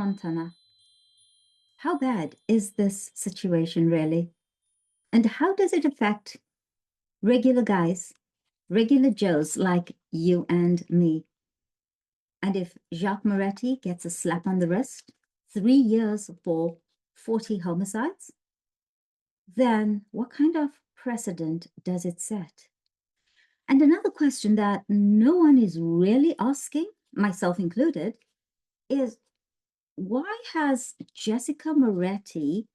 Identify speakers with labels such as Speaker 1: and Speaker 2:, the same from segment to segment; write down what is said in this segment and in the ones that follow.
Speaker 1: Montana. How bad is this situation really? And how does it affect regular guys, regular Joes like you and me? And if Jacques Moretti gets a slap on the wrist, 3 years for 40 homicides, then what kind of precedent does it set? And another question that no one is really asking, myself included, is why has Jessica Moretti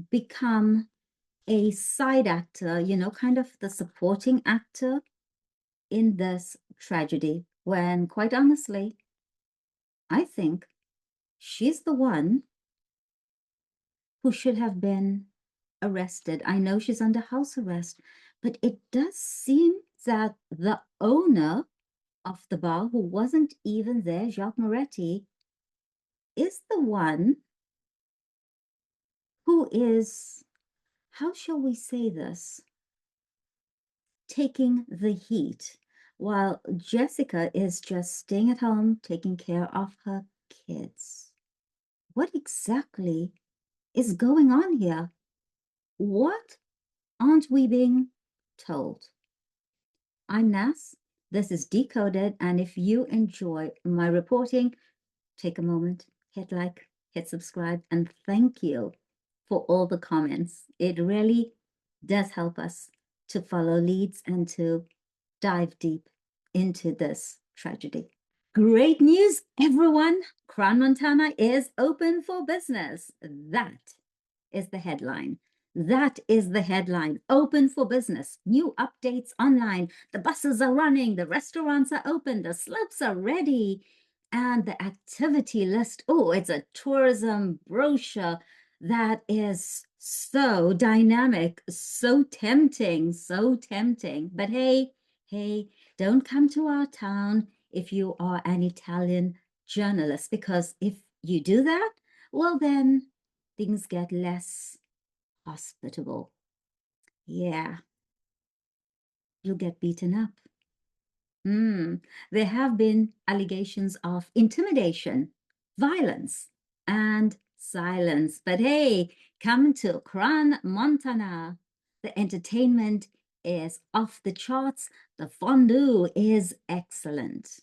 Speaker 1: become a side actor, kind of the supporting actor in this tragedy, when quite honestly, I think she's the one who should have been arrested. I know she's under house arrest, but it does seem that the owner of the bar, who wasn't even there, Jacques Moretti, is the one who is, how shall we say this, taking the heat, while Jessica is just staying at home, taking care of her kids. What exactly is going on here? What aren't we being told? I'm Nas. This is Decoded, and if you enjoy my reporting, take a moment, hit like, hit subscribe, and thank you for all the comments. It really does help us to follow leads and to dive deep into this tragedy. Great news, everyone! Crown Montana is open for business. That is the headline. That is the headline. Open for business. New updates online. The buses are running. The restaurants are open. The slopes are ready. And the activity list, oh, it's a tourism brochure that is so dynamic, so tempting, so tempting. But hey, don't come to our town if you are an Italian journalist, because if you do that, well, then things get less hospitable. Yeah, you'll get beaten up. There have been allegations of intimidation, violence, and silence. But hey, come to Crown Montana. The entertainment is off the charts. The fondue is excellent.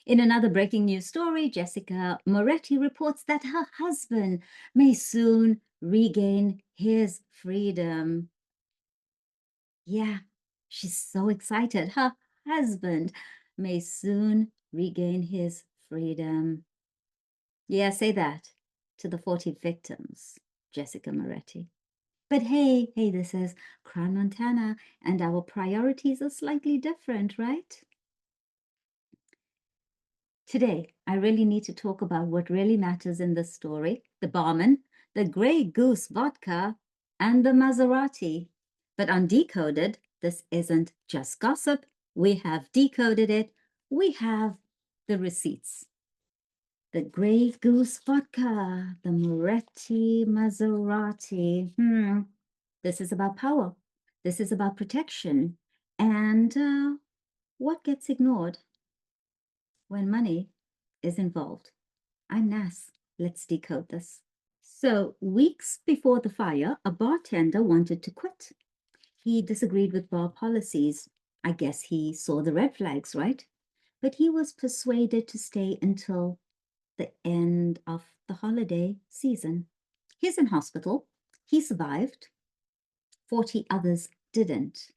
Speaker 1: In another breaking news story, Jessica Moretti reports that her husband may soon regain his freedom. Yeah, she's so excited. Her husband may soon regain his freedom. Yeah, say that to the 40 victims, Jessica Moretti. But hey, this is Crown Montana, and our priorities are slightly different, right? Today, I really need to talk about what really matters in this story: the barman, the Grey Goose vodka, and the Maserati. But on Decoded, this isn't just gossip. We have decoded it. We have the receipts. The Grey Goose vodka, the Moretti Maserati. This is about power. This is about protection. And what gets ignored when money is involved? I'm Nas. Let's decode this. So, weeks before the fire, a bartender wanted to quit. He disagreed with bar policies. I guess he saw the red flags, right? But he was persuaded to stay until the end of the holiday season. He's in hospital. He survived. 40 others didn't.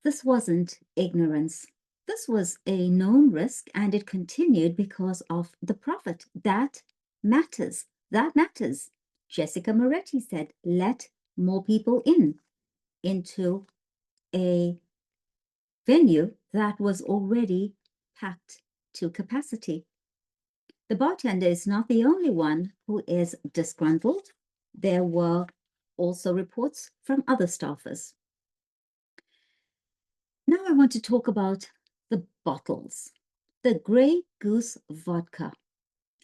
Speaker 1: This wasn't ignorance. This was a known risk, and it continued because of the profit. That matters. That matters. Jessica Moretti said, let more people into a venue that was already packed to capacity. The bartender is not the only one who is disgruntled. There were also reports from other staffers. Now I want to talk about the bottles, the Grey Goose vodka.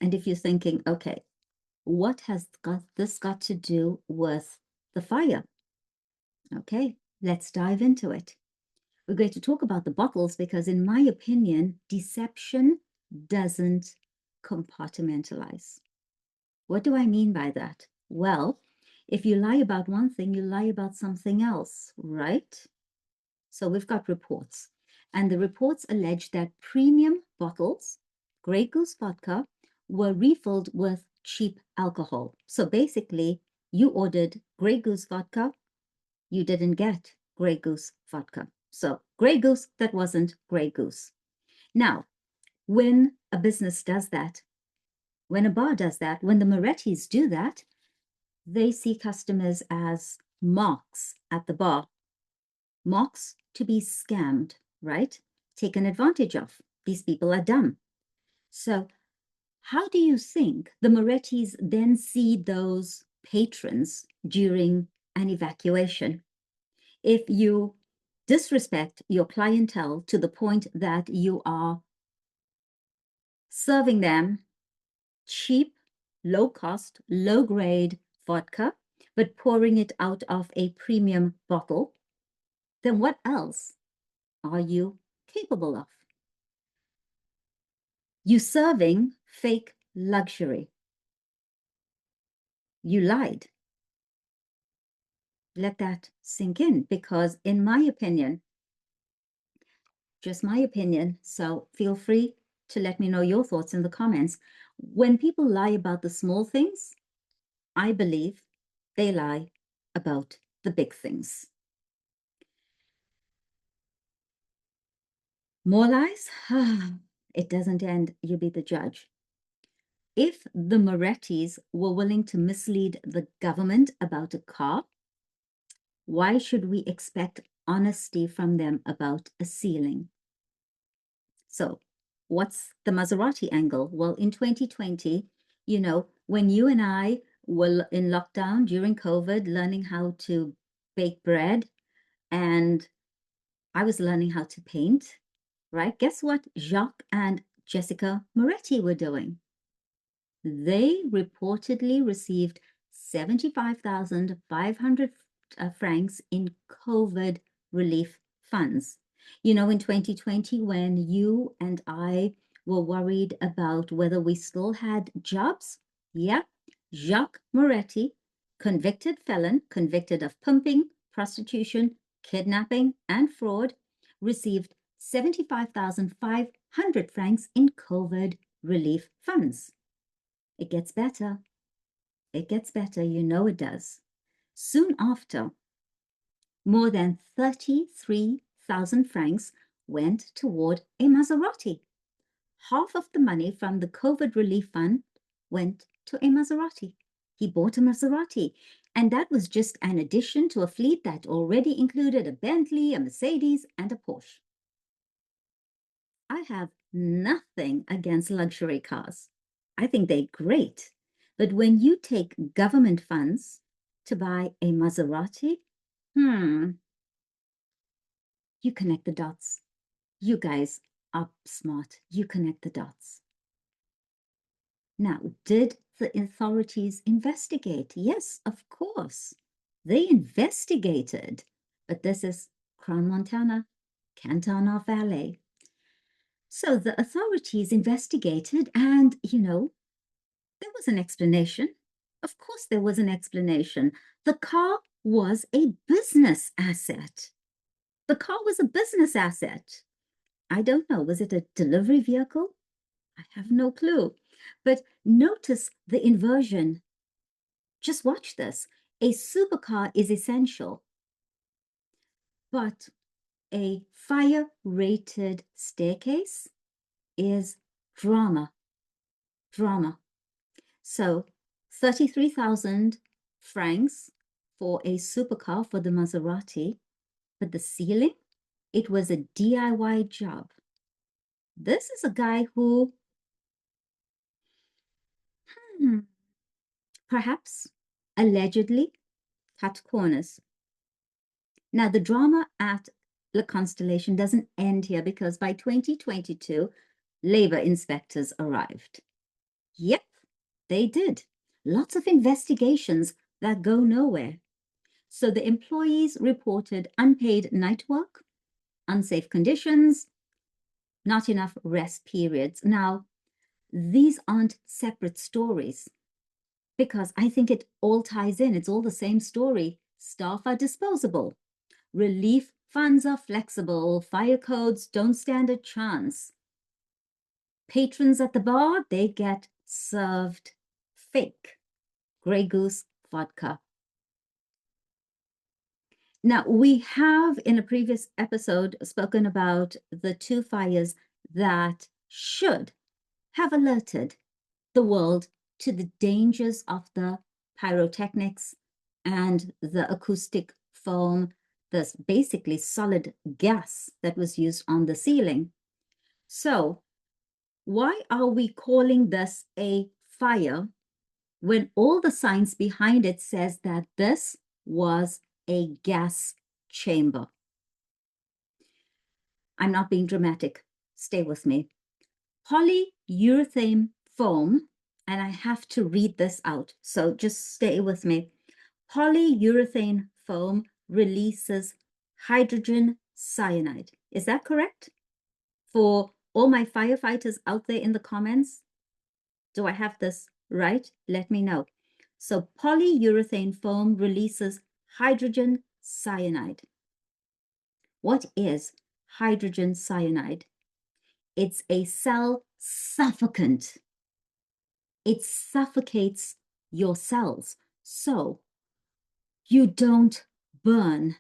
Speaker 1: And if you're thinking, okay, what has this got to do with the fire? Okay, let's dive into it. We're going to talk about the bottles because, in my opinion, deception doesn't compartmentalize. What do I mean by that? Well, if you lie about one thing, you lie about something else, right? So we've got reports, and the reports allege that premium bottles, Grey Goose vodka, were refilled with cheap alcohol. So basically, you ordered Grey Goose vodka, you didn't get Grey Goose vodka. So Grey Goose that wasn't Grey Goose. Now, when a business does that, when a bar does that, when the Morettis do that, they see customers as marks at the bar. Marks to be scammed, right? Taken advantage of. These people are dumb. So how do you think the Morettis then see those patrons during an evacuation? If you disrespect your clientele to the point that you are serving them cheap, low cost, low grade vodka, but pouring it out of a premium bottle, then what else are you capable of? You serving fake luxury. You lied. Let that sink in, because in my opinion, just my opinion, so feel free to let me know your thoughts in the comments. When people lie about the small things, I believe they lie about the big things. More lies? It doesn't end. You be the judge. If the Morettis were willing to mislead the government about a car, why should we expect honesty from them about a ceiling? So what's the Maserati angle? Well, in 2020, when you and I were in lockdown during COVID, learning how to bake bread, and I was learning how to paint, right? Guess what Jacques and Jessica Moretti were doing? They reportedly received 75,500 francs in COVID relief funds. In 2020, when you and I were worried about whether we still had jobs, yeah, Jacques Moretti, convicted felon, convicted of pumping, prostitution, kidnapping, and fraud, received 75,500 francs in COVID relief funds. It gets better. It gets better. You know it does. Soon after, more than 33,000 francs went toward a Maserati. Half of the money from the COVID relief fund went to a Maserati. He bought a Maserati, and that was just an addition to a fleet that already included a Bentley, a Mercedes, and a Porsche. I have nothing against luxury cars. I think they're great. But when you take government funds to buy a Maserati, you connect the dots. You guys are smart. You connect the dots. Now, did the authorities investigate? Yes, of course. They investigated. But this is Crown Montana, Canton of Valais. So the authorities investigated, and, there was an explanation. Of course, there was an explanation. The car was a business asset. The car was a business asset. I don't know. Was it a delivery vehicle? I have no clue. But notice the inversion. Just watch this. A supercar is essential, but a fire-rated staircase is drama. Drama. So 33,000 francs for a supercar for the Maserati, but the ceiling, it was a DIY job. This is a guy who perhaps allegedly cut corners. Now, the drama at Le Constellation doesn't end here, because by 2022, labor inspectors arrived. Yep, they did. Lots of investigations that go nowhere. So the employees reported unpaid night work, unsafe conditions, not enough rest periods. Now, these aren't separate stories because I think it all ties in. It's all the same story. Staff are disposable. Relief funds are flexible. Fire codes don't stand a chance. Patrons at the bar, they get served fake Grey Goose vodka. Now, we have in a previous episode spoken about the two fires that should have alerted the world to the dangers of the pyrotechnics and the acoustic foam, this basically solid gas that was used on the ceiling. So, why are we calling this a fire when all the science behind it says that this was a gas chamber? I'm not being dramatic. Stay with me. Polyurethane foam, and I have to read this out, so just stay with me. Polyurethane foam releases hydrogen cyanide. Is that correct? For all my firefighters out there in the comments, do I have this right? Let me know. So polyurethane foam releases hydrogen cyanide. What is hydrogen cyanide? It's a cell suffocant. It suffocates your cells. So you don't burn,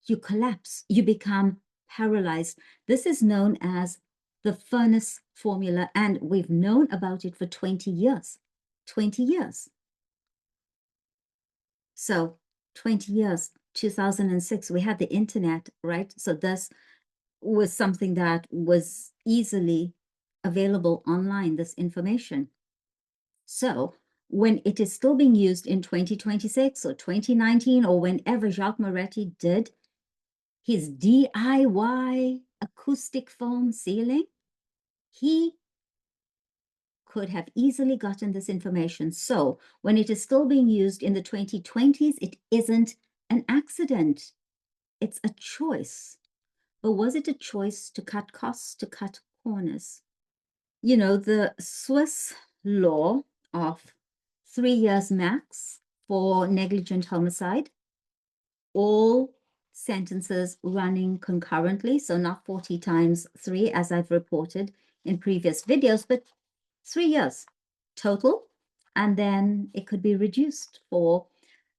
Speaker 1: you collapse, you become paralyzed. This is known as the furnace formula, and we've known about it for 20 years. 20 years. So 20 years, 2006, we had the internet, right? So this was something that was easily available online, this information. So when it is still being used in 2026 or 2019 or whenever Jacques Moretti did his DIY acoustic foam ceiling, he could have easily gotten this information. So when it is still being used in the 2020s, it isn't an accident. It's a choice. But was it a choice to cut costs, to cut corners? You know, the Swiss law of 3 years max for negligent homicide, all sentences running concurrently, so not 40 times 3 as I've reported in previous videos, but 3 years total, and then it could be reduced for,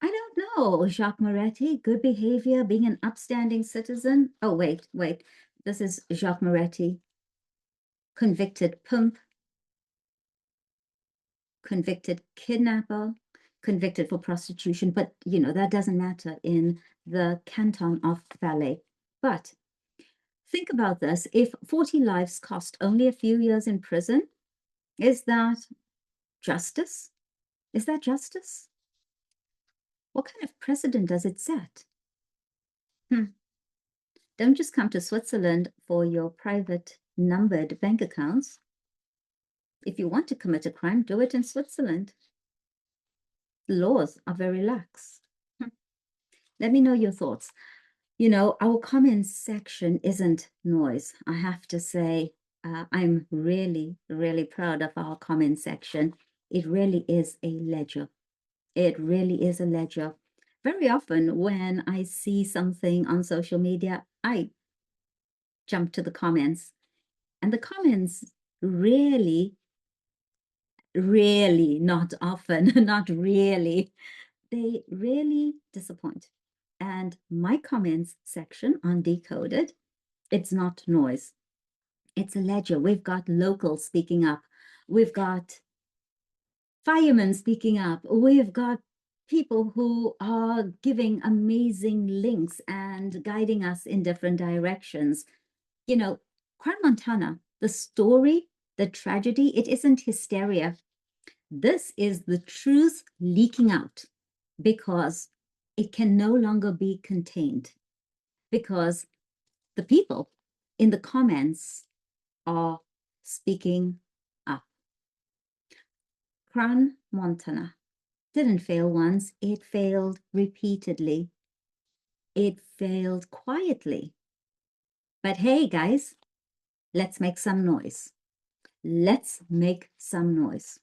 Speaker 1: I don't know, Jacques Moretti, good behavior, being an upstanding citizen. Oh, wait, this is Jacques Moretti, convicted pimp, convicted kidnapper, convicted for prostitution, but you know, that doesn't matter in the canton of Valais. But think about this, if 40 lives cost only a few years in prison, is that justice? Is that justice? What kind of precedent does it set? Don't just come to Switzerland for your private numbered bank accounts. If you want to commit a crime, do it in Switzerland. The laws are very lax. Let me know your thoughts. You know, our comments section isn't noise. I have to say, I'm really, really proud of our comment section. It really is a ledger. It really is a ledger. Very often when I see something on social media, I jump to the comments. And the comments really, not often, not really, they really disappoint. And my comments section on Decoded, it's not noise. It's a ledger. We've got locals speaking up. We've got firemen speaking up. We've got people who are giving amazing links and guiding us in different directions. You know, Crown Montana, the story, the tragedy, it isn't hysteria. This is the truth leaking out because it can no longer be contained, because the people in the comments are speaking up. Crown Montana didn't fail once, it failed repeatedly. It failed quietly. But hey, guys, let's make some noise. let's make some noise.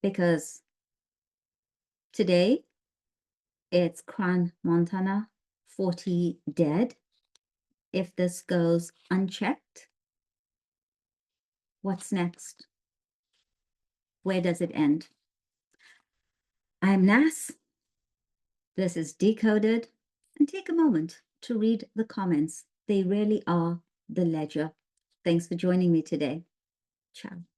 Speaker 1: Because today it's Crans Montana 40 dead. If this goes unchecked, what's next? Where does it end? I'm NAS. This is Decoded. And take a moment to read the comments. They really are the ledger. Thanks for joining me today. Ciao.